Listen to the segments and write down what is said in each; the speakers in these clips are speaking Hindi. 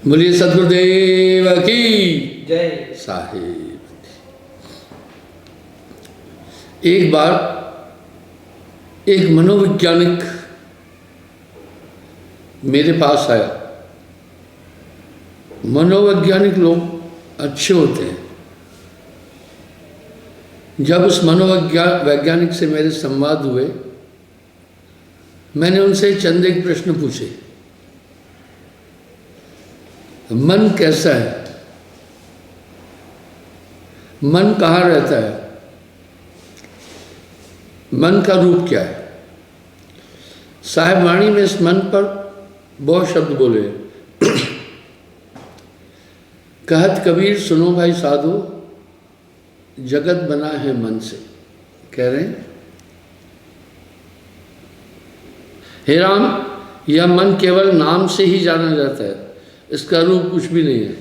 बोलिए सद्गुरुदेव की जय साहिब। एक बार एक मनोवैज्ञानिक मेरे पास आया। मनोवैज्ञानिक लोग अच्छे होते हैं। जब उस वैज्ञानिक से मेरे संवाद हुए, मैंने उनसे चंद एक प्रश्न पूछे। मन कैसा है? मन कहाँ रहता है? मन का रूप क्या है? साहिब वाणी में इस मन पर बहुत शब्द बोले। कहत कबीर सुनो भाई साधु, जगत बना है मन से। कह रहे हैं हे राम, यह मन केवल नाम से ही जाना जाता है, इसका रूप कुछ भी नहीं है।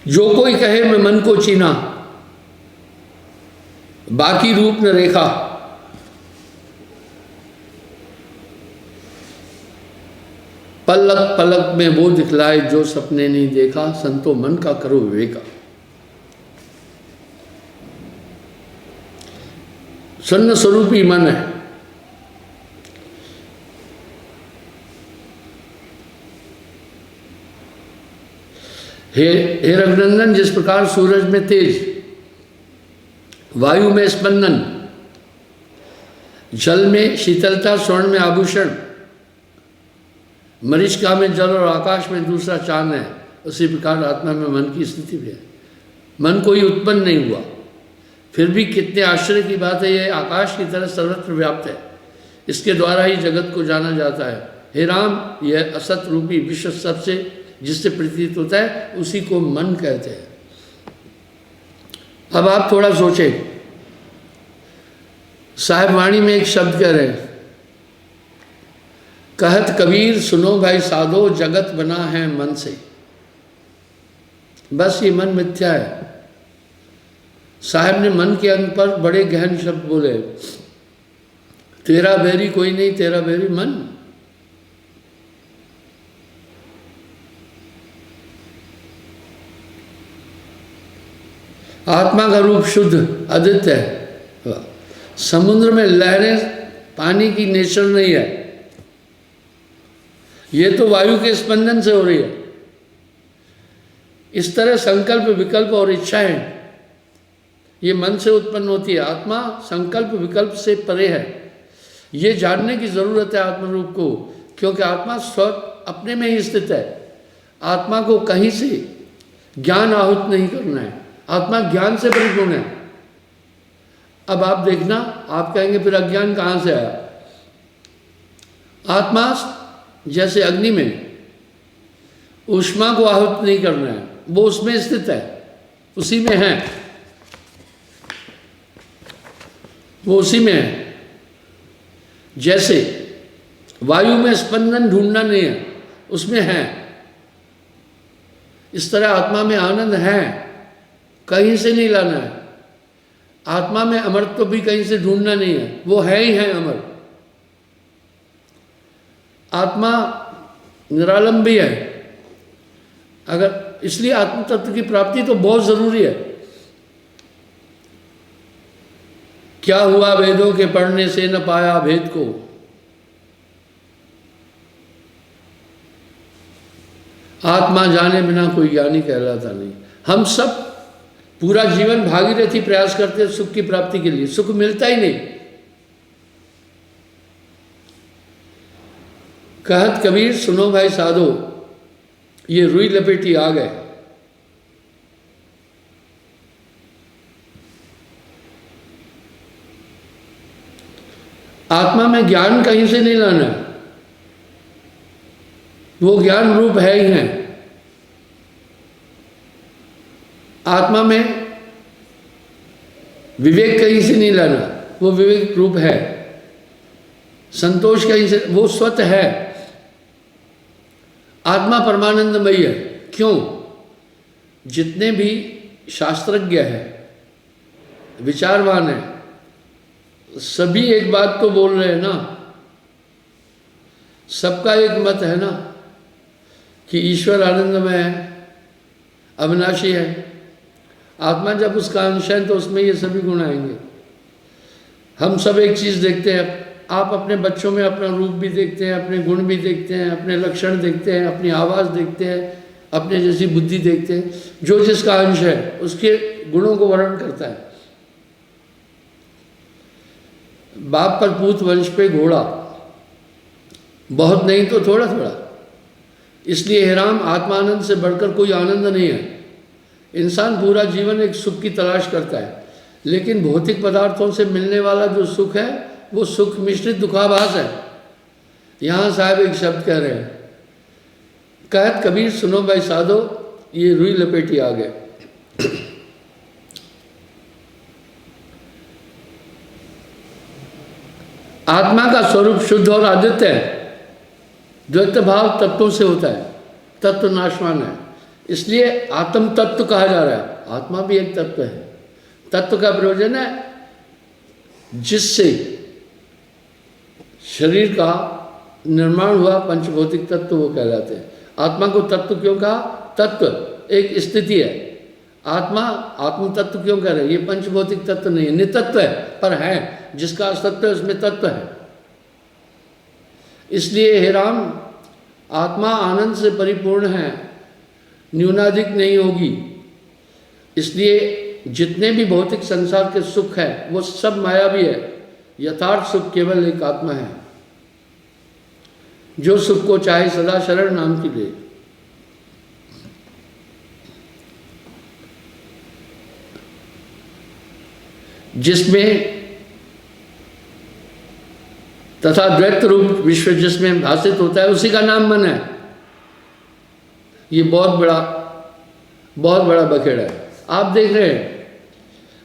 जो कोई कहे मैं मन को चीना, बाकी रूप न रेखा, पलक पलक में वो दिखलाए जो सपने नहीं देखा, संतो मन का करो विवेका। सन्न स्वरूपी मन है। हे रघुनंदन, जिस प्रकार सूरज में तेज, वायु में स्पंदन, जल में शीतलता, स्वर्ण में आभूषण, मरीचिका में जल और आकाश में दूसरा चांद है, उसी प्रकार आत्मा में मन की स्थिति भी है। मन कोई उत्पन्न नहीं हुआ, फिर भी कितने आश्चर्य की बात है, यह आकाश की तरह सर्वत्र व्याप्त है। इसके द्वारा ही जगत को जाना जाता है। हे राम, यह असत रूपी विश्व सबसे जिससे प्रतीत होता है, उसी को मन कहते हैं। अब आप थोड़ा सोचें। साहिब वाणी में एक शब्द कह रहे हैं, कहत कबीर सुनो भाई साधो, जगत बना है मन से। बस ये मन मिथ्या है। साहिब ने मन के अंग पर बड़े गहन शब्द बोले। तेरा बैरी कोई नहीं, तेरा बैरी मन। आत्मा का रूप शुद्ध अद्वितीय है। समुद्र में लहरें पानी की नेचर नहीं है, ये तो वायु के स्पंदन से हो रही है। इस तरह संकल्प विकल्प और इच्छाएं ये मन से उत्पन्न होती है। आत्मा संकल्प विकल्प से परे है। ये जानने की जरूरत है आत्म रूप को, क्योंकि आत्मा स्व अपने में ही स्थित है। आत्मा को कहीं से ज्ञान आहूत नहीं करना है। आत्मा ज्ञान से परिपूर्ण है। अब आप देखना, आप कहेंगे फिर अज्ञान कहाँ से आया? आत्मा जैसे अग्नि में ऊष्मा को आहूत नहीं करना है, वो उसमें स्थित है, उसी में है, वो उसी में है। जैसे वायु में स्पंदन ढूंढना नहीं है, उसमें है। इस तरह आत्मा में आनंद है, कहीं से नहीं लाना है। आत्मा में अमरत्व भी कहीं से ढूंढना नहीं है, वो है ही है अमर। आत्मा निरालंबी है। अगर इसलिए आत्म तत्व की प्राप्ति तो बहुत जरूरी है। क्या हुआ वेदों के पढ़ने से न पाया भेद को, आत्मा जाने बिना कोई ज्ञानी कहलाता नहीं। हम सब पूरा जीवन भागीरथी प्रयास करते हैं सुख की प्राप्ति के लिए, सुख मिलता ही नहीं। कहत कबीर सुनो भाई साधो, ये रुई लपेटी आ गए। आत्मा में ज्ञान कहीं से नहीं लाना है, वो ज्ञान रूप है ही है। आत्मा में विवेक कहीं से नहीं लाना, वो विवेक रूप है। संतोष कहीं से, वो स्वतः है। आत्मा परमानंदमयी है। क्यों? जितने भी शास्त्रज्ञ हैं, विचारवान हैं, सभी एक बात तो बोल रहे हैं ना, सबका एक मत है ना कि ईश्वर आनंदमय है, अविनाशी है। आत्मा जब उसका अंश है तो उसमें ये सभी गुण आएंगे। हम सब एक चीज़ देखते हैं, आप अपने बच्चों में अपना रूप भी देखते हैं, अपने गुण भी देखते हैं, अपने लक्षण देखते हैं, अपनी आवाज़ देखते हैं, अपने जैसी बुद्धि देखते हैं। जो जिसका अंश है उसके गुणों को वर्णन करता है। बाप पर पूत, वंश पे घोड़ा, बहुत नहीं तो थोड़ा थोड़ा। इसलिए हे राम, आत्मानंद से बढ़कर कोई आनंद नहीं है। इंसान पूरा जीवन एक सुख की तलाश करता है, लेकिन भौतिक पदार्थों से मिलने वाला जो सुख है वो सुख मिश्रित दुखाभास है। यहाँ साहब एक शब्द कह रहे हैं, कहत कबीर सुनो भाई साधो, ये रुई लपेटी आ गए। आत्मा का स्वरूप शुद्ध और आदित्य है। द्वैत भाव तत्वों से होता है, तत्व नाशवान है, इसलिए आत्म तत्व कहा जा रहा है। आत्मा भी एक तत्व है। तत्व का प्रयोजन है जिससे शरीर का निर्माण हुआ, पंचभौतिक तत्व वो कहलाते हैं। आत्मा को तत्व क्यों कहा? तत्व एक स्थिति है। आत्मा आत्म तत्व क्यों कह रहे हैं? ये पंचभौतिक तत्व नहीं है, नितत्व है, पर है जिसका अस्तित्व है उसमें तत्व है। इसलिए हे राम, आत्मा आनंद से परिपूर्ण है, न्यूनाधिक नहीं होगी। इसलिए जितने भी भौतिक संसार के सुख है वो सब मायावी है। यथार्थ सुख केवल एक आत्मा है, जो सुख को चाहे सदा शरण नाम की ले। जिसमें तथा द्वैत रूप विश्व जिसमें भाषित होता है उसी का नाम मन है। ये बहुत बड़ा बखेड़ा है। आप देख रहे हैं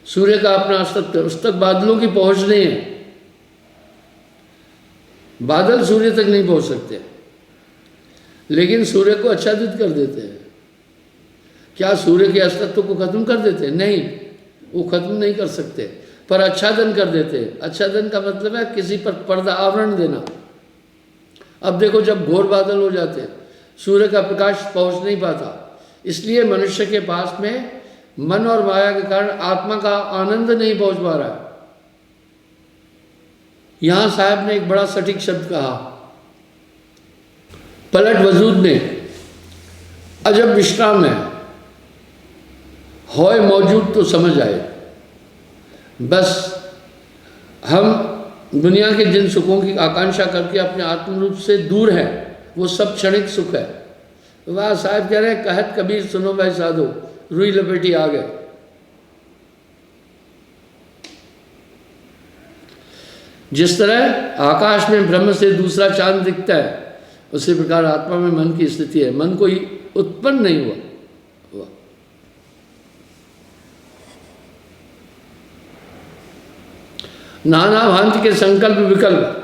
सूर्य का अपना अस्तित्व, उस तक बादलों की पहुंच नहीं है। बादल सूर्य तक नहीं पहुंच सकते, लेकिन सूर्य को आच्छादित कर देते हैं। क्या सूर्य के अस्तित्व को खत्म कर देते हैं? नहीं, वो खत्म नहीं कर सकते, पर आच्छादन कर देते हैं। आच्छादन का मतलब है किसी पर पर्दा, आवरण देना। अब देखो, जब घोर बादल हो जाते हैं, सूर्य का प्रकाश पहुंच नहीं पाता, इसलिए मनुष्य के पास में मन और माया के कारण आत्मा का आनंद नहीं पहुंच पा रहा है। यहां साहब ने एक बड़ा सटीक शब्द कहा, पलट वजूद ने अजब विश्राम है, होए मौजूद तो समझ आए। बस हम दुनिया के जिन सुखों की आकांक्षा करके अपने आत्म रूप से दूर है, वो सब क्षणिक सुख है। वह साहब कह रहे हैं, कहत कबीर सुनो भाई साधो, रुई लपेटी आ गए। जिस तरह आकाश में ब्रह्म से दूसरा चांद दिखता है, उसी प्रकार आत्मा में मन की स्थिति है। मन कोई उत्पन्न नहीं हुआ। नाना भांति के संकल्प विकल्प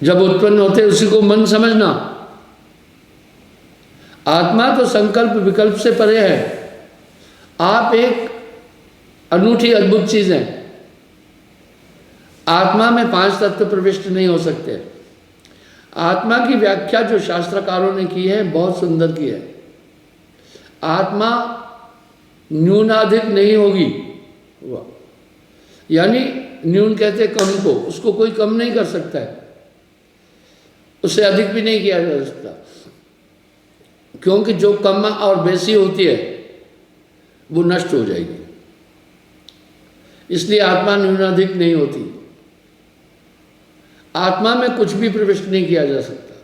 जब उत्पन्न होते उसी को मन समझना। आत्मा तो संकल्प विकल्प से परे है। आप एक अनूठी अद्भुत चीज है। आत्मा में 5 तत्व प्रविष्ट नहीं हो सकते। आत्मा की व्याख्या जो शास्त्रकारों ने की है बहुत सुंदर की है। आत्मा न्यूनाधिक नहीं होगी, यानी न्यून कहते कम को, उसको कोई कम नहीं कर सकता है, उससे अधिक भी नहीं किया जा सकता, क्योंकि जो कम और बेसी होती है वो नष्ट हो जाएगी। इसलिए आत्मा न्यूनाधिक नहीं होती। आत्मा में कुछ भी प्रविष्ट नहीं किया जा सकता।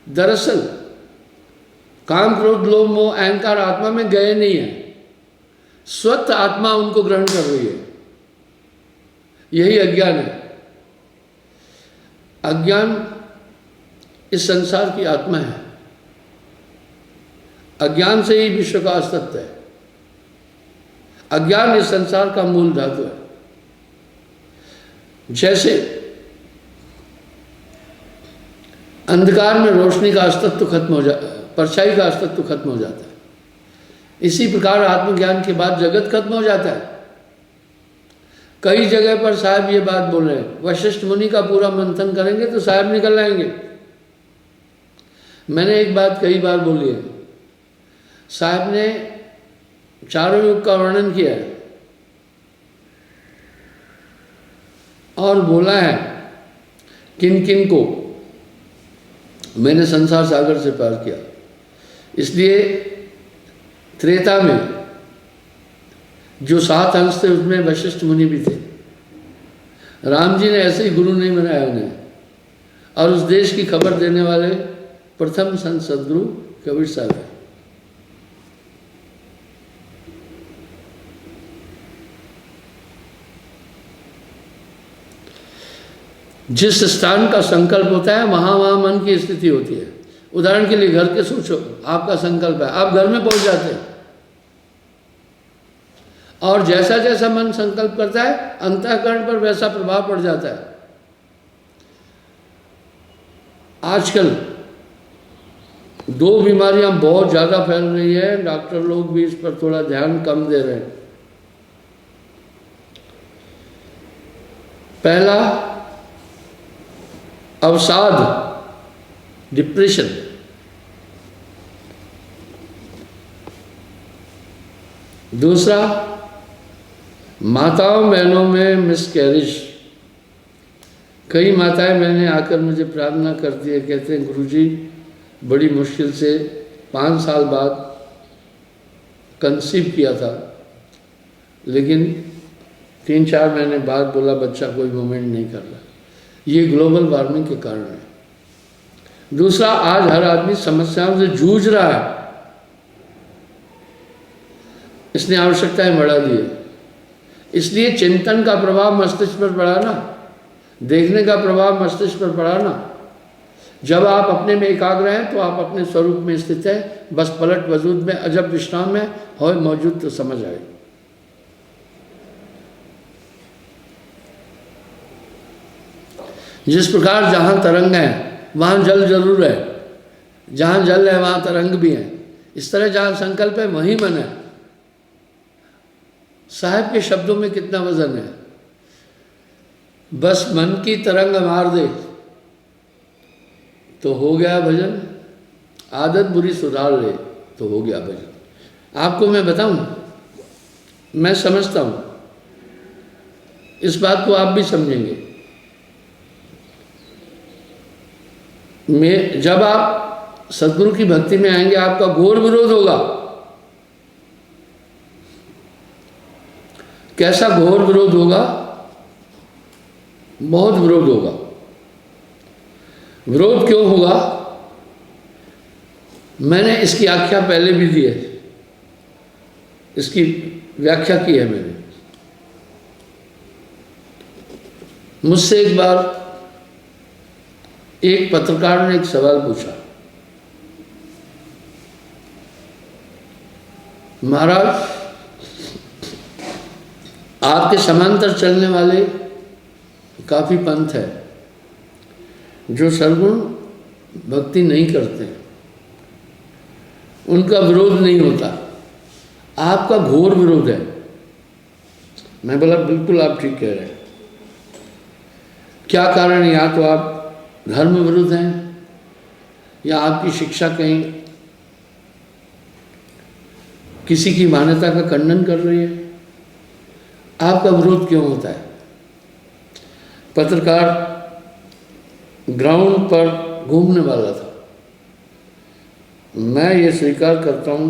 दरअसल काम, क्रोध, लोभ, मोह, अहंकार आत्मा में गए नहीं है, स्वतः आत्मा उनको ग्रहण कर रही है। यही अज्ञान है। अज्ञान इस संसार की आत्मा है। अज्ञान से ही विश्व का अस्तित्व है। अज्ञान इस संसार का मूल धातु है। जैसे अंधकार में रोशनी का अस्तित्व खत्म हो जाता है, परछाई का अस्तित्व खत्म हो जाता है, इसी प्रकार आत्मज्ञान के बाद जगत खत्म हो जाता है। कई जगह पर साहब ये बात बोल रहे हैं, वशिष्ठ मुनि का पूरा मंथन करेंगे तो साहब निकल आएंगे। मैंने एक बात कई बार बोली है, साहब ने चारों युग का वर्णन किया है और बोला है किन किन को मैंने संसार सागर से पार किया। इसलिए त्रेता में जो 7 अंश थे उसमें वशिष्ठ मुनि भी थे। राम जी ने ऐसे ही गुरु नहीं बनाया उन्हें, और उस देश की खबर देने वाले प्रथम संत सदगुरु कबीर साहब है। जिस स्थान का संकल्प होता है वहां वहां मन की स्थिति होती है। उदाहरण के लिए घर के सोचो, आपका संकल्प है, आप घर में पहुंच जाते हैं और जैसा जैसा मन संकल्प करता है अंतःकरण पर वैसा प्रभाव पड़ जाता है। आजकल 2 बीमारियां बहुत ज़्यादा फैल रही है, डॉक्टर लोग भी इस पर थोड़ा ध्यान कम दे रहे हैं। पहला अवसाद, डिप्रेशन। दूसरा माताओं बहनों में मिसकैरेज। कई माताएं मैंने आकर मुझे प्रार्थना करती है, कहते हैं गुरुजी बड़ी मुश्किल से 5 साल बाद कंसीव किया था, लेकिन 3-4 महीने बाद बोला बच्चा कोई मूवमेंट नहीं कर रहा। ये ग्लोबल वार्मिंग के कारण है। दूसरा, आज हर आदमी समस्याओं से जूझ रहा है, इसने आवश्यकताएं बढ़ा दी है। इसलिए चिंतन का प्रभाव मस्तिष्क पर पड़ा ना, देखने का प्रभाव मस्तिष्क पर पड़ा ना। जब आप अपने में एकाग्र हैं तो आप अपने स्वरूप में स्थित है, बस पलट वजूद में अजब विश्राम में हो मौजूद तो समझ आए। जिस प्रकार जहां तरंग है वहां जल जरूर है, जहां जल है वहां तरंग भी है। इस तरह जहां संकल्प है वहीं मन है। साहब के शब्दों में कितना वजन है। बस मन की तरंग मार दे तो हो गया भजन, आदत बुरी सुधार ले तो हो गया भजन। आपको मैं बताऊं, मैं समझता हूं, इस बात को आप भी समझेंगे। जब आप सद्गुरु की भक्ति में आएंगे आपका घोर विरोध होगा। कैसा घोर विरोध होगा? बहुत विरोध होगा। विरोध क्यों होगा? मैंने इसकी आख्या पहले भी दी है, इसकी व्याख्या की है मैंने। मुझसे एक बार एक पत्रकार ने एक सवाल पूछा, महाराज आपके समांतर चलने वाले काफ़ी पंथ है जो सर्वगुण भक्ति नहीं करते, उनका विरोध नहीं होता, आपका घोर विरोध है। मैं बोला बिल्कुल आप ठीक कह रहे हैं। क्या कारण? या तो आप धर्म विरुद्ध हैं या आपकी शिक्षा कहीं किसी की मान्यता का खंडन कर रही है। आपका विरोध क्यों होता है? पत्रकार ग्राउंड पर घूमने वाला था। मैं ये स्वीकार करता हूँ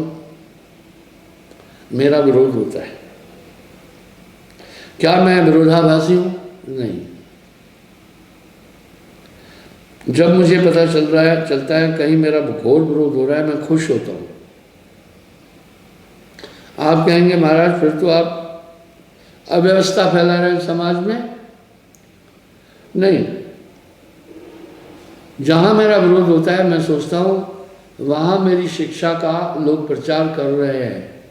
मेरा विरोध होता है। क्या मैं विरोधाभासी हूँ? नहीं। जब मुझे पता चलता है कहीं मेरा घोर विरोध हो रहा है, मैं खुश होता हूँ। आप कहेंगे महाराज फिर तो आप अव्यवस्था फैला रहे हैं समाज में। नहीं, जहाँ मेरा विरोध होता है मैं सोचता हूँ वहाँ मेरी शिक्षा का लोग प्रचार कर रहे हैं।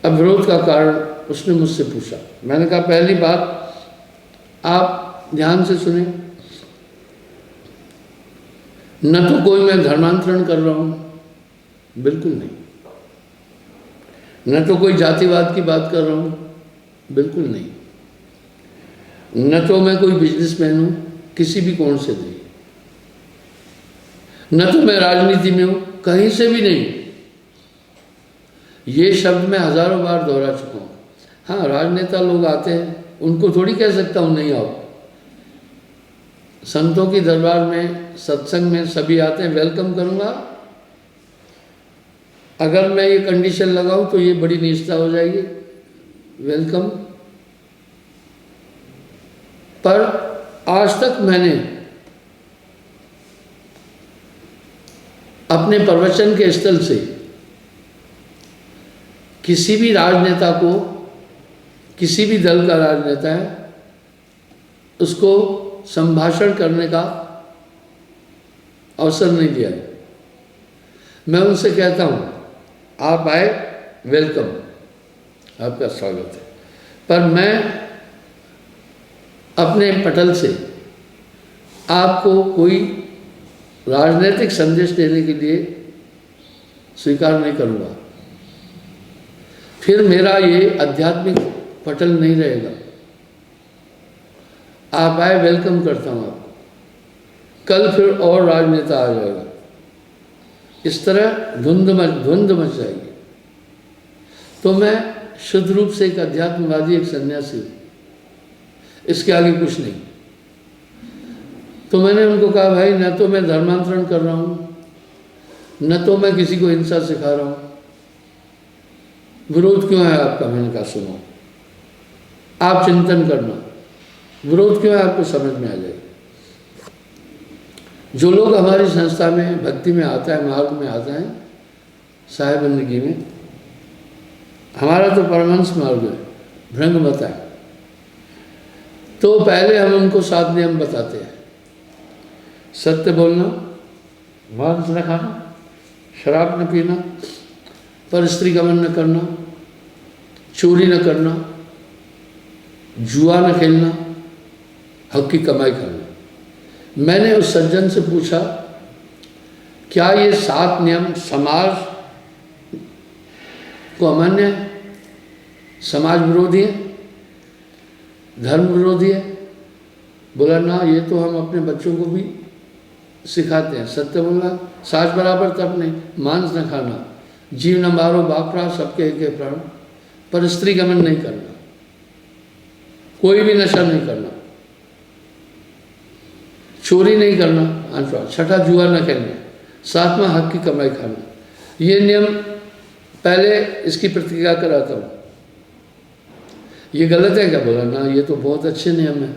अब विरोध का कारण उसने मुझसे पूछा। मैंने कहा पहली बात आप ध्यान से सुने, न तो कोई मैं धर्मांतरण कर रहा हूँ, बिल्कुल नहीं। न तो कोई जातिवाद की बात कर रहा हूँ, बिल्कुल नहीं। न तो मैं कोई बिजनेसमैन हूँ किसी भी कोण से नहीं, न तो मैं राजनीति में हूँ कहीं से भी नहीं। ये शब्द मैं हजारों बार दोहरा चुका हूँ। हाँ, राजनेता लोग आते हैं, उनको थोड़ी कह सकता हूँ नहीं आओ। संतों की दरबार में, सत्संग में सभी आते हैं, वेलकम करूँगा। अगर मैं ये कंडीशन लगाऊं तो ये बड़ी निष्ठा हो जाएगी, वेलकम। पर आज तक मैंने अपने प्रवचन के स्थल से किसी भी राजनेता को, किसी भी दल का राजनेता है, उसको संभाषण करने का अवसर नहीं दिया। मैं उनसे कहता हूँ आप आए, वेलकम, आपका स्वागत है। पर मैं अपने पटल से आपको कोई राजनीतिक संदेश देने के लिए स्वीकार नहीं करूँगा। फिर मेरा ये आध्यात्मिक पटल नहीं रहेगा। आप आए, वेलकम करता हूँ आपको। कल फिर और राजनेता आ जाएगा, इस तरह धुंध मच जाएगी। तो मैं शुद्ध रूप से एक अध्यात्मवादी, एक सन्यासी हूँ, इसके आगे कुछ नहीं। तो मैंने उनको कहा भाई, न तो मैं धर्मांतरण कर रहा हूँ, न तो मैं किसी को हिंसा सिखा रहा हूँ। विरोध क्यों है आपका? मैंने कहा सुनो, आप चिंतन करना, विरोध क्यों है आपको समझ में आ जाएगा। जो लोग हमारी संस्था में भक्ति में आता है, मार्ग में आता है, साहेबंदगी में, हमारा तो परमहंस मार्ग है, भृंग मत है, तो पहले हम उनको 7 नियम बताते हैं। सत्य बोलना, मांस न खाना, शराब न पीना, पर स्त्री गमन न करना, चोरी न करना, जुआ न खेलना, हक की कमाई करना। मैंने उस सज्जन से पूछा क्या ये 7 नियम समाज को अमान्य है, समाज विरोधी है, धर्म विरोधी है? बोला ना, ये तो हम अपने बच्चों को भी सिखाते हैं। सत्य बोलना, साज बराबर तप नहीं, मांस न खाना, जीव न मारो, बापरा सबके एक प्राण, पर स्त्री गमन नहीं करना, कोई भी नशा नहीं करना, चोरी नहीं करना, 6ठा जुआ न खेलना, 7वां हक की कमाई खाना। ये नियम पहले इसकी प्रतिज्ञा कराता हूँ। ये गलत है क्या? बोला ना, ये तो बहुत अच्छे नियम है।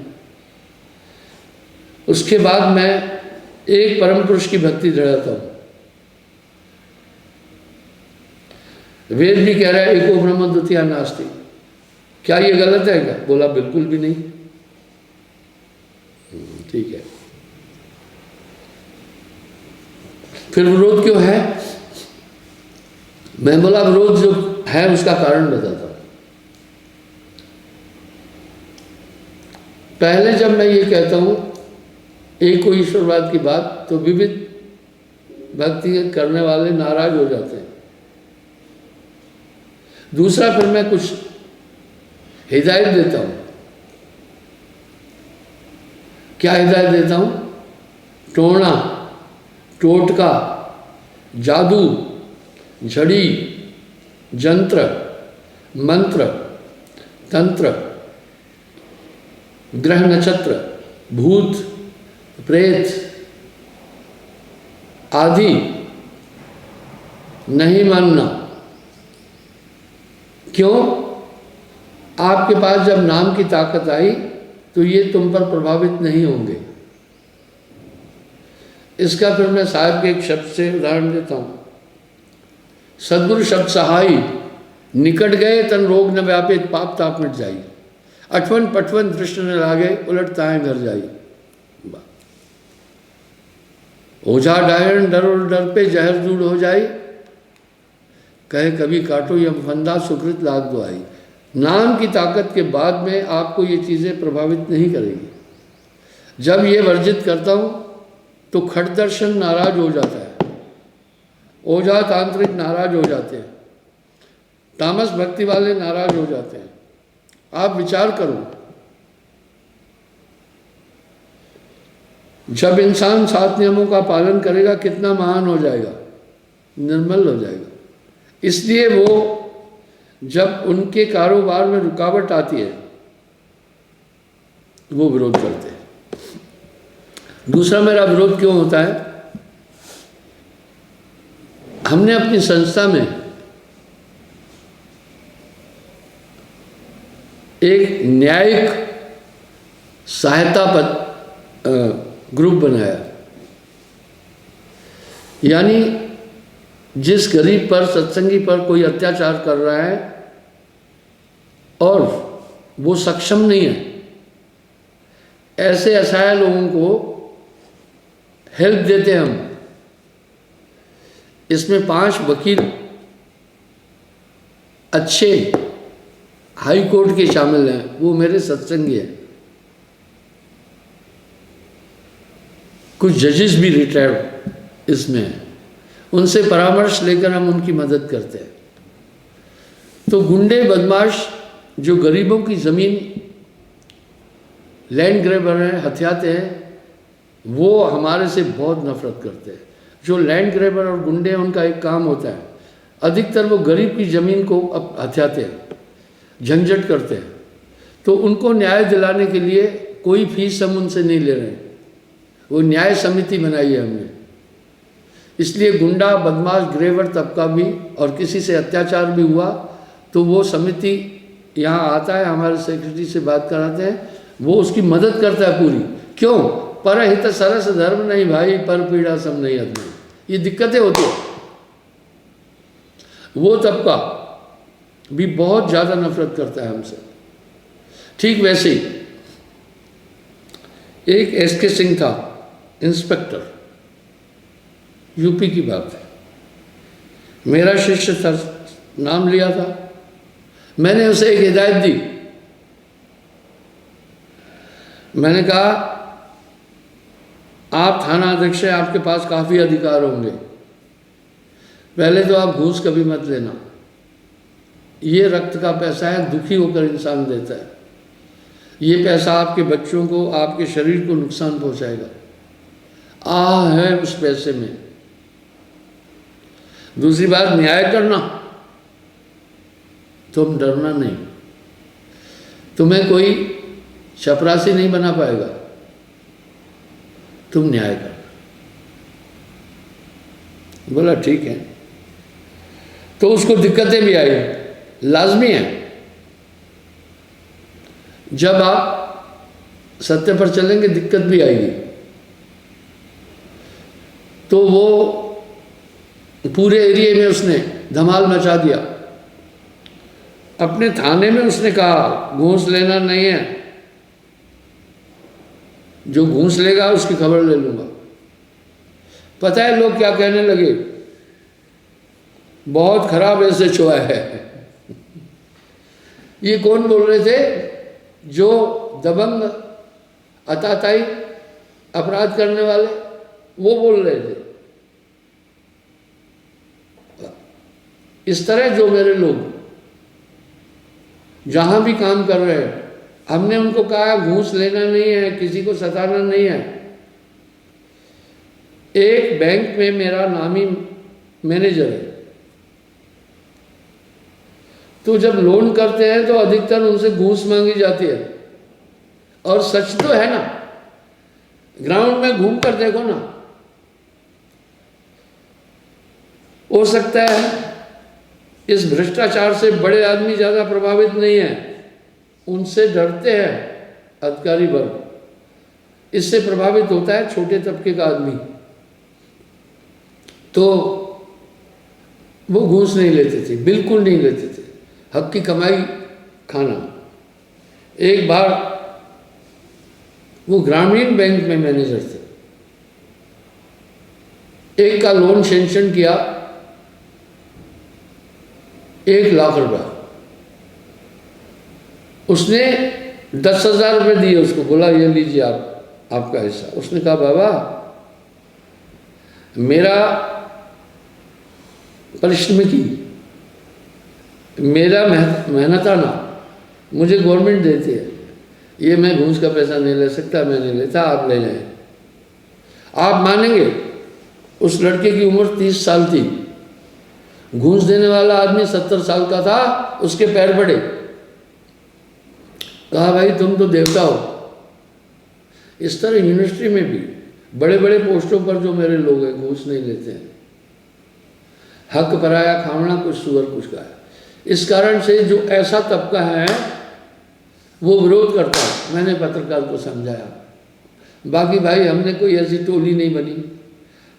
उसके बाद मैं एक परम पुरुष की भक्ति दृढ़ाता हूँ। वेद भी कह रहा है एको ब्रह्म द्वितीया नास्ति, क्या ये गलत है क्या? बोला बिल्कुल भी नहीं। ठीक है, फिर विरोध क्यों है? मैं बोला विरोध जो है उसका कारण बताता हूं। पहले जब मैं ये कहता हूं एक को ईश्वरवाद की बात, तो विविध भक्ति करने वाले नाराज हो जाते हैं। दूसरा, फिर मैं कुछ हिदायत देता हूं। क्या हिदायत देता हूं? टोना, टोटका, जादू, झड़ी, जंत्र, मंत्र, तंत्र, ग्रह नक्षत्र, भूत, प्रेत आदि नहीं मानना। क्यों? आपके पास जब नाम की ताकत आई तो ये तुम पर प्रभावित नहीं होंगे। इसका फिर मैं साहब के एक शब्द से उदाहरण देता हूँ। सद्गुरु शब्द सहाई, निकट गए तन रोग न व्यापित, पाप ताप मिट जाई, अठवन पठवन दृष्ट न लागे, उलटता है घर जाई। ओझा डायन डर और डर पे जहर दूर हो जाए, कहे कभी काटो यम फंदा, सुकृत लाग दो आई। नाम की ताकत के बाद में आपको ये चीज़ें प्रभावित नहीं करेगी। जब ये वर्जित करता हूँ तो खट दर्शन नाराज हो जाता है, ओझा तांत्रिक नाराज हो जाते हैं, तामस भक्ति वाले नाराज हो जाते हैं, आप विचार करो, जब इंसान 7 नियमों का पालन करेगा कितना महान हो जाएगा, निर्मल हो जाएगा। इसलिए वो जब उनके कारोबार में रुकावट आती है वो विरोध करते हैं। दूसरा मेरा विरोध क्यों होता है, हमने अपनी संस्था में एक न्यायिक सहायता ग्रुप बनाया, यानी जिस गरीब पर, सत्संगी पर कोई अत्याचार कर रहा है और वो सक्षम नहीं है, ऐसे असहाय लोगों को हेल्प देते हैं हम। इसमें 5 वकील अच्छे हाई कोर्ट के शामिल हैं, वो मेरे सत्संगी हैं। कुछ जजेस भी रिटायर्ड इसमें हैं, उनसे परामर्श लेकर हम उनकी मदद करते हैं। तो गुंडे बदमाश जो गरीबों की ज़मीन, लैंड ग्रैबर हैं, हथियाते हैं, वो हमारे से बहुत नफरत करते हैं। जो लैंड ग्रैबर और गुंडे हैं उनका एक काम होता है, अधिकतर वो गरीब की ज़मीन को अब हथियाते हैं, झंझट करते हैं। तो उनको न्याय दिलाने के लिए कोई फीस हम उनसे नहीं ले रहे हैं, वो न्याय समिति बनाई है हमने। इसलिए गुंडा बदमाश ग्रेवर तबका भी और किसी से अत्याचार भी हुआ तो वो समिति यहाँ आता है, हमारे सेक्रेटरी से बात कराते हैं, वो उसकी मदद करता है पूरी। क्यों? परहित सरस धर्म नहीं भाई, पर पीड़ा सम नहीं आदमी। ये दिक्कतें होती है। वो तबका भी बहुत ज़्यादा नफरत करता है हमसे। ठीक वैसे ही एक एसके सिंह था, इंस्पेक्टर, यूपी की बात है, मेरा शिष्य था, नाम लिया था। मैंने उसे एक हिदायत दी, मैंने कहा आप थाना अध्यक्ष हैं, आपके पास काफ़ी अधिकार होंगे, पहले तो आप घूस कभी मत लेना, ये रक्त का पैसा है, दुखी होकर इंसान देता है, ये पैसा आपके बच्चों को, आपके शरीर को नुकसान पहुंचाएगा, आह है उस पैसे में। दूसरी बात, न्याय करना, तुम डरना नहीं, तुम्हें कोई चपरासी नहीं बना पाएगा, तुम न्याय करना। बोला ठीक है। तो उसको दिक्कतें भी आई, लाजमी है, जब आप सत्य पर चलेंगे दिक्कत भी आएगी। तो वो पूरे एरिया में उसने धमाल मचा दिया। अपने थाने में उसने कहा घूस लेना नहीं है, जो घूस लेगा उसकी खबर ले लूंगा। पता है लोग क्या कहने लगे? बहुत खराब ऐसे चुहा है। ये कौन बोल रहे थे? जो दबंग अताताई अपराध करने वाले, वो बोल रहे थे। इस तरह जो मेरे लोग जहां भी काम कर रहे हैं, हमने उनको कहा घूस लेना नहीं है, किसी को सताना नहीं है। एक बैंक में मेरा नामी मैनेजर है, तो जब लोन करते हैं तो अधिकतर उनसे घूस मांगी जाती है। और सच तो है ना, ग्राउंड में घूम कर देखो ना, हो सकता है इस भ्रष्टाचार से बड़े आदमी ज्यादा प्रभावित नहीं है, उनसे डरते हैं अधिकारी वर्ग, इससे प्रभावित होता है छोटे तबके का आदमी। तो वो घूस नहीं लेते थे, बिल्कुल नहीं लेते थे, हक की कमाई खाना। एक बार वो ग्रामीण बैंक में मैनेजर थे, एक का लोन सैंक्शन किया 1 लाख रुपया, उसने 10,000 रुपये दिए उसको, बोला ये लीजिए आप, आपका हिस्सा। उसने कहा बाबा मेरा परिश्रम की, मेरा मेहनताना मुझे गवर्नमेंट देती है, ये मैं घूस का पैसा नहीं ले सकता, मैं नहीं लेता, आप ले जाएं। आप मानेंगे उस लड़के की उम्र 30 साल थी, घूस देने वाला आदमी 70 साल का था, उसके पैर पड़े, कहा भाई तुम तो देवता हो। इस तरह यूनिवर्सिटी में भी बड़े बड़े पोस्टों पर जो मेरे लोग हैं घूस नहीं लेते हैं। हक पराया खावना कुछ सुअर कुछ का है। इस कारण से जो ऐसा तबका है वो विरोध करता है। मैंने पत्रकार को समझाया, बाकी भाई हमने कोई ऐसी टोली नहीं बनी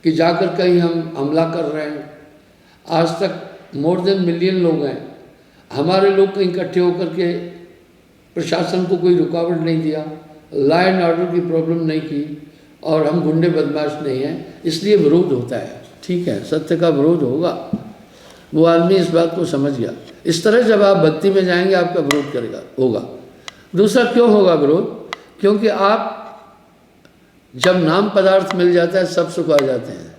कि जाकर कहीं हम हमला कर रहे हैं। आज तक मोर देन मिलियन लोग हैं, हमारे लोग कहीं इकट्ठे होकर के प्रशासन को कोई रुकावट नहीं दिया, लॉ एंड ऑर्डर की प्रॉब्लम नहीं की, और हम गुंडे बदमाश नहीं हैं, इसलिए विरोध होता है। ठीक है, सत्य का विरोध होगा, वो आदमी इस बात को समझ गया। इस तरह जब आप भक्ति में जाएंगे आपका विरोध करेगा होगा। दूसरा क्यों होगा विरोध? क्योंकि आप जब नाम पदार्थ मिल जाता है सब सुख आ जाते हैं,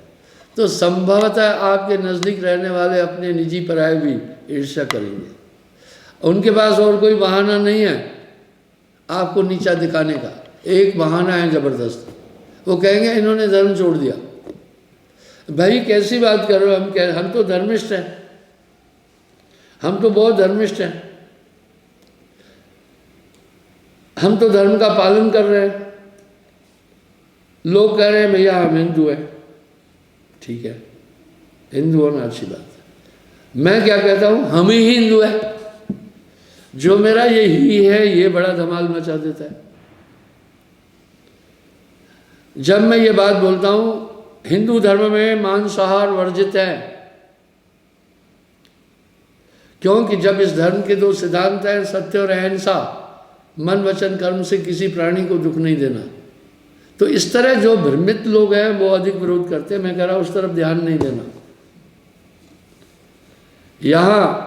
तो संभवतः आपके नज़दीक रहने वाले अपने निजी पराये भी ईर्ष्या करेंगे। उनके पास और कोई बहाना नहीं है आपको नीचा दिखाने का, एक बहाना है ज़बरदस्त, वो कहेंगे इन्होंने धर्म छोड़ दिया। भाई कैसी बात कर रहे हो? हम तो धर्मिष्ठ हैं, हम तो बहुत धर्मिष्ठ हैं, हम तो धर्म का पालन कर रहे हैं। लोग कह रहे हैं भैया हम हिंदू हैं, ठीक है, हिंदू होना अच्छी बात है। मैं क्या कहता हूँ, हम ही हिंदू है। जो मेरा ये ही है ये बड़ा धमाल मचा देता है। जब मैं ये बात बोलता हूँ हिंदू धर्म में मांसाहार वर्जित है, क्योंकि जब इस धर्म के दो सिद्धांत हैं, सत्य और अहिंसा, मन वचन कर्म से किसी प्राणी को दुख नहीं देना, तो इस तरह जो भ्रमित लोग हैं वो अधिक विरोध करते हैं। मैं कह रहा हूं उस तरफ ध्यान नहीं देना। यहां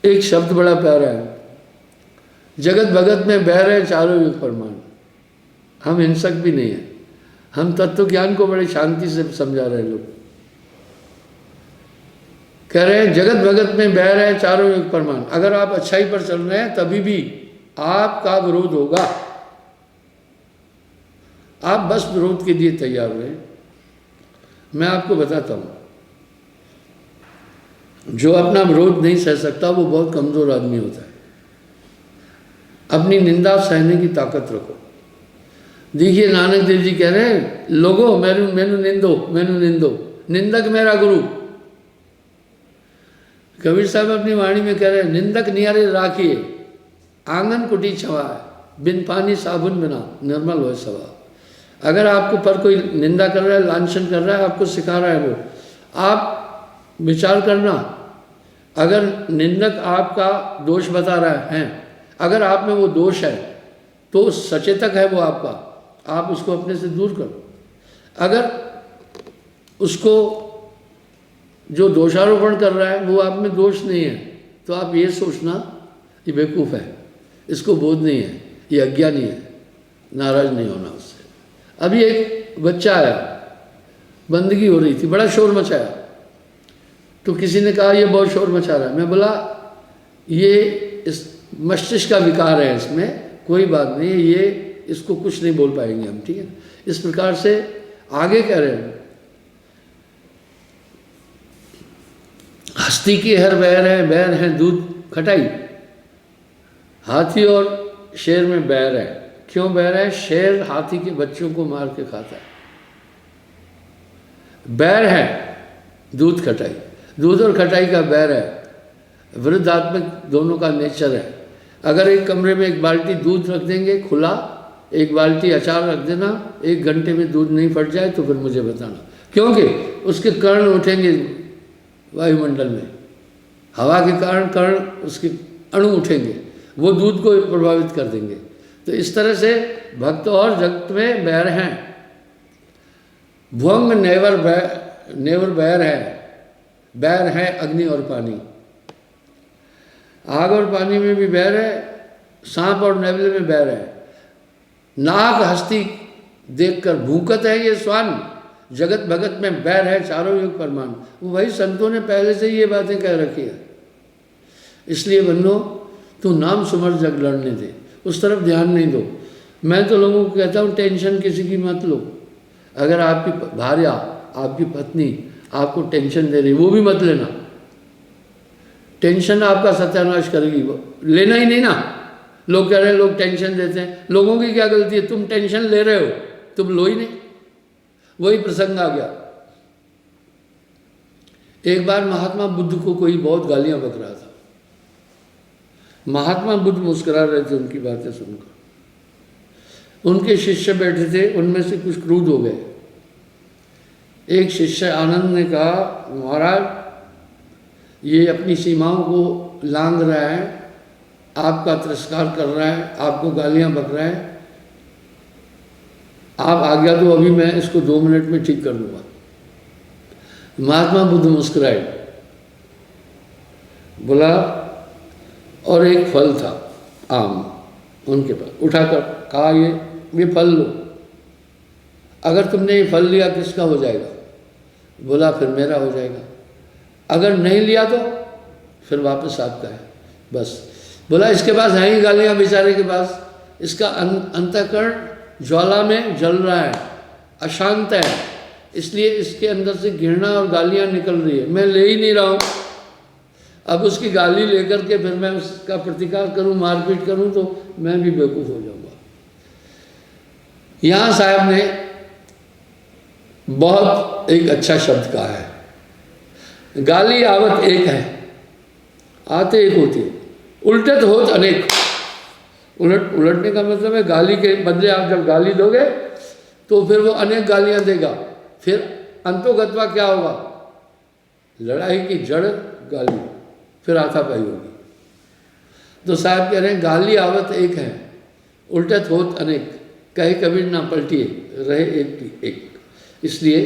एक शब्द बड़ा प्यारा है, जगत भगत में बह रहे चारों युग फरमान। हम हिंसक भी नहीं है, हम तत्व ज्ञान को बड़ी शांति से समझा रहे हैं। लोग कह रहे हैं जगत भगत में बह रहे चारों युग फरमान। अगर आप अच्छाई पर चल रहे हैं तभी भी आपका विरोध होगा। आप बस विरोध के लिए तैयार हुए। मैं आपको बताता हूं, जो अपना विरोध नहीं सह सकता वो बहुत कमजोर आदमी होता है। अपनी निंदा सहने की ताकत रखो। देखिए नानक देव जी कह रहे हैं लोगो मैनू निंदो, मैनू निंदो, निंदक मेरा गुरु। कबीर साहब अपनी वाणी में कह रहे हैं निंदक नियारे राखिए, आंगन कुटी छवा, बिन पानी साबुन बिना निर्मल हो सवा। अगर आपको पर कोई निंदा कर रहा है, लांछन कर रहा है, आपको सिखा रहा है वो, आप विचार करना। अगर निंदक आपका दोष बता रहा है, अगर आप में वो दोष है तो सचेतक है वो आपका, आप उसको अपने से दूर करो। अगर उसको जो दोषारोपण कर रहा है वो आप में दोष नहीं है, तो आप ये सोचना ये बेवकूफ़ है, इसको बोध नहीं है, ये अज्ञानी है, नाराज नहीं होना उससे। अभी एक बच्चा आया, बंदगी हो रही थी, बड़ा शोर मचाया, तो किसी ने कहा ये बहुत शोर मचा रहा है। मैं बोला ये इस मस्तिष्क का विकार है, इसमें कोई बात नहीं है, ये इसको कुछ नहीं बोल पाएंगे हम, ठीक है। इस प्रकार से आगे कह रहे हैं हस्ती की हर बैर है दूध खटाई। हाथी और शेर में बैर है। क्यों बैर है? शेर हाथी के बच्चों को मार के खाता है। बैर है दूध खटाई, दूध और खटाई का बैर है, वृद्धात्मक दोनों का नेचर है। अगर एक कमरे में एक बाल्टी दूध रख देंगे खुला, एक बाल्टी अचार रख देना, 1 घंटे में दूध नहीं फट जाए तो फिर मुझे बताना, क्योंकि उसके कर्ण उठेंगे वायुमंडल में, हवा के कारण कर्ण उसके अणु उठेंगे, वो दूध को प्रभावित कर देंगे। तो इस तरह से भक्त और जगत में बैर हैं। भुवंग नेवर बैर है, बैर है अग्नि और पानी। आग और पानी में भी बैर है, सांप और नेवले में बैर है। नाग हस्ती देखकर भूकत है ये स्वान, जगत भगत में बैर है चारों युग परमान। वो भाई संतों ने पहले से ये बातें कह रखी है। इसलिए बंधुओं तू नाम सुमर जग लड़ने दे, उस तरफ ध्यान नहीं दो। मैं तो लोगों को कहता हूँ टेंशन किसी की मत लो। अगर आपकी भार्या, आपकी पत्नी आपको टेंशन दे रही, वो भी मत लेना। टेंशन आपका सत्यानाश करेगी, वो लेना ही नहीं ना। लोग कह रहे हैं लोग टेंशन देते हैं, लोगों की क्या गलती है? तुम टेंशन ले रहे हो, तुम लो ही नहीं। वही प्रसंग आ गया। एक बार महात्मा बुद्ध को कोई बहुत गालियां बक रहा था। महात्मा बुद्ध मुस्कुरा रहे थे उनकी बातें सुनकर। उनके शिष्य बैठे थे, उनमें से कुछ क्रोध हो गए। एक शिष्य आनंद ने कहा, महाराज ये अपनी सीमाओं को लांघ रहा है, आपका तिरस्कार कर रहा है, आपको गालियां बक रहा है, आप आज्ञा दो, अभी मैं इसको 2 मिनट में ठीक कर दूंगा। महात्मा बुद्ध मुस्कुराए, बोला, और एक फल था आम उनके पास, उठाकर कहा ये फल लो, अगर तुमने ये फल लिया किसका हो जाएगा? बोला फिर मेरा हो जाएगा। अगर नहीं लिया तो फिर वापस आपका है, बस। बोला इसके पास है ही गालियां बेचारे के पास, इसका अंतःकरण ज्वाला में जल रहा है, अशांत है, इसलिए इसके अंदर से घृणा और गालियां निकल रही है, मैं ले ही नहीं रहा हूँ। अब उसकी गाली लेकर के फिर मैं उसका प्रतिकार करूं, मारपीट करूं तो मैं भी बेवकूफ़ हो जाऊंगा। यहाँ साहब ने बहुत एक अच्छा शब्द कहा है, गाली आवत एक है, आते एक होती है, उल्टत होत अनेक। उलटने का मतलब है गाली के बदले आप जब गाली दोगे तो फिर वो अनेक गालियां देगा, फिर अंतोगत्वा क्या होगा? लड़ाई की जड़ गाली, फिर हाथापाई होगी। तो साहब कह रहे हैं गाली आवत एक है, उल्टत होत अनेक, कहे कबीर ना पलटिए, रहे एक की एक। इसलिए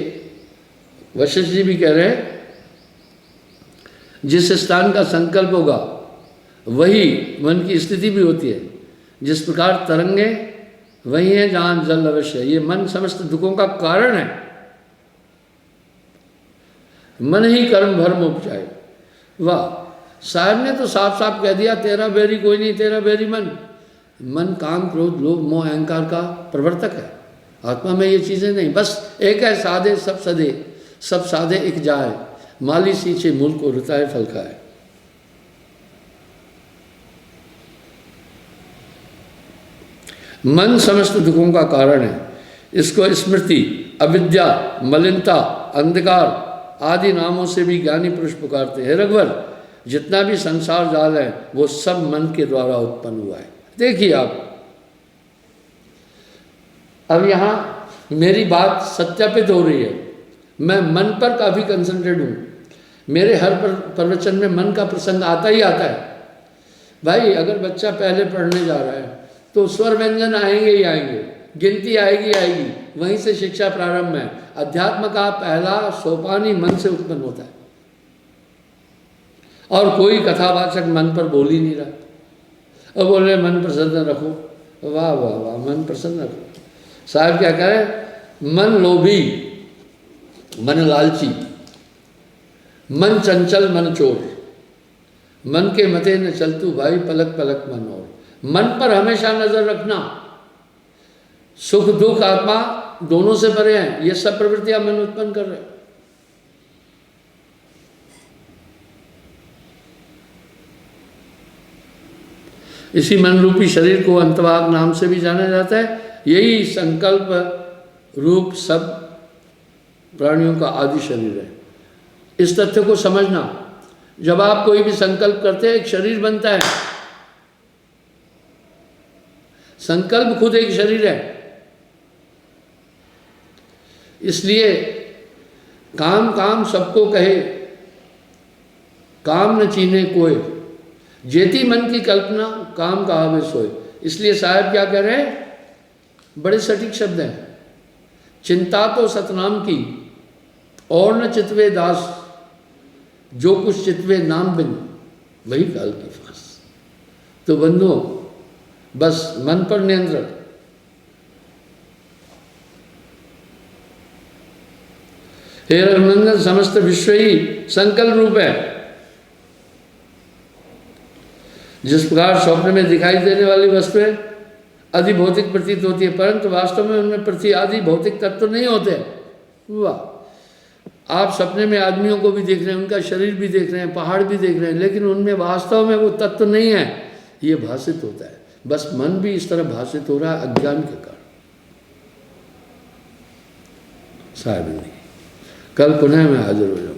वशिष्ठ जी भी कह रहे हैं जिस स्थान का संकल्प होगा वही मन की स्थिति भी होती है। जिस प्रकार तरंगे वही है जहां जल अवश्य है। ये मन समस्त दुखों का कारण है। मन ही कर्म भरम उपजाए। वाह, साहब ने तो साफ साफ कह दिया, तेरा बैरी कोई नहीं, तेरा बैरी मन। मन काम क्रोध लोभ मोह अहंकार का प्रवर्तक है, आत्मा में ये चीजें नहीं। बस एक है साधे सब सदे, सब साधे एक जाए, माली सींचे मूल को रुताए फल खाए। मन समस्त दुखों का कारण है। इसको स्मृति, अविद्या, मलिनता, अंधकार आदि नामों से भी ज्ञानी पुरुष पुकारते हैं। रघुवर, जितना भी संसार जाल है वो सब मन के द्वारा उत्पन्न हुआ है। देखिए आप, अब यहाँ मेरी बात सत्यापित हो रही है। मैं मन पर काफ़ी कंसंट्रेट हूँ। मेरे हर प्रवचन में मन का प्रसंग आता ही आता है। भाई अगर बच्चा पहले पढ़ने जा रहा है तो स्वर व्यंजन आएंगे ही आएंगे, गिनती आएगी आएगी, वहीं से शिक्षा प्रारंभ है। अध्यात्म का पहला सोपान ही मन से उत्पन्न होता है, और कोई कथावाचक मन पर बोल ही नहीं रहा। और बोल रहे मन प्रसन्न रखो, वाह वाह वाह, मन प्रसन्न रखो। साहब क्या कह रहे? मन लोभी, मन लालची, मन चंचल, मन चोर, मन के मते न चलतू भाई, पलक पलक मन और। मन पर हमेशा नजर रखना। सुख दुख आत्मा दोनों से परे हैं, ये सब प्रवृत्तियां मन उत्पन्न कर रहे हैं। इसी मन रूपी शरीर को अंतवाग नाम से भी जाना जाता है। यही संकल्प रूप सब प्राणियों का आदि शरीर है। इस तथ्य को समझना, जब आप कोई भी संकल्प करते हैं एक शरीर बनता है। संकल्प खुद एक शरीर है। इसलिए काम काम सबको कहे, काम न चीने कोय, जेती मन की कल्पना काम कहावे सोए। इसलिए साहब क्या कह रहे हैं? बड़े सटीक शब्द हैं। चिंता तो सतनाम की और न चितवे दास, जो कुछ चितवे नाम बिन वही काल की फांस। तो बंधुओं, बस मन पर नियंत्रण। हे रघुनंदन, समस्त विश्व ही संकल्प रूप है। जिस प्रकार स्वप्न में दिखाई देने वाली वस्तुएं अधिभौतिक प्रतीत होती है, परंतु वास्तव में उनमें प्रति आदि भौतिक तत्व नहीं होते। वाह, आप सपने में आदमियों को भी देख रहे हैं, उनका शरीर भी देख रहे हैं, पहाड़ भी देख रहे हैं, लेकिन उनमें वास्तव में वो तत्व नहीं है, ये भाषित होता है। बस मन भी इस तरह भाषित हो रहा है अज्ञान के कारण। साहेब कल पुनः मैं हाजिर हो जाऊँ।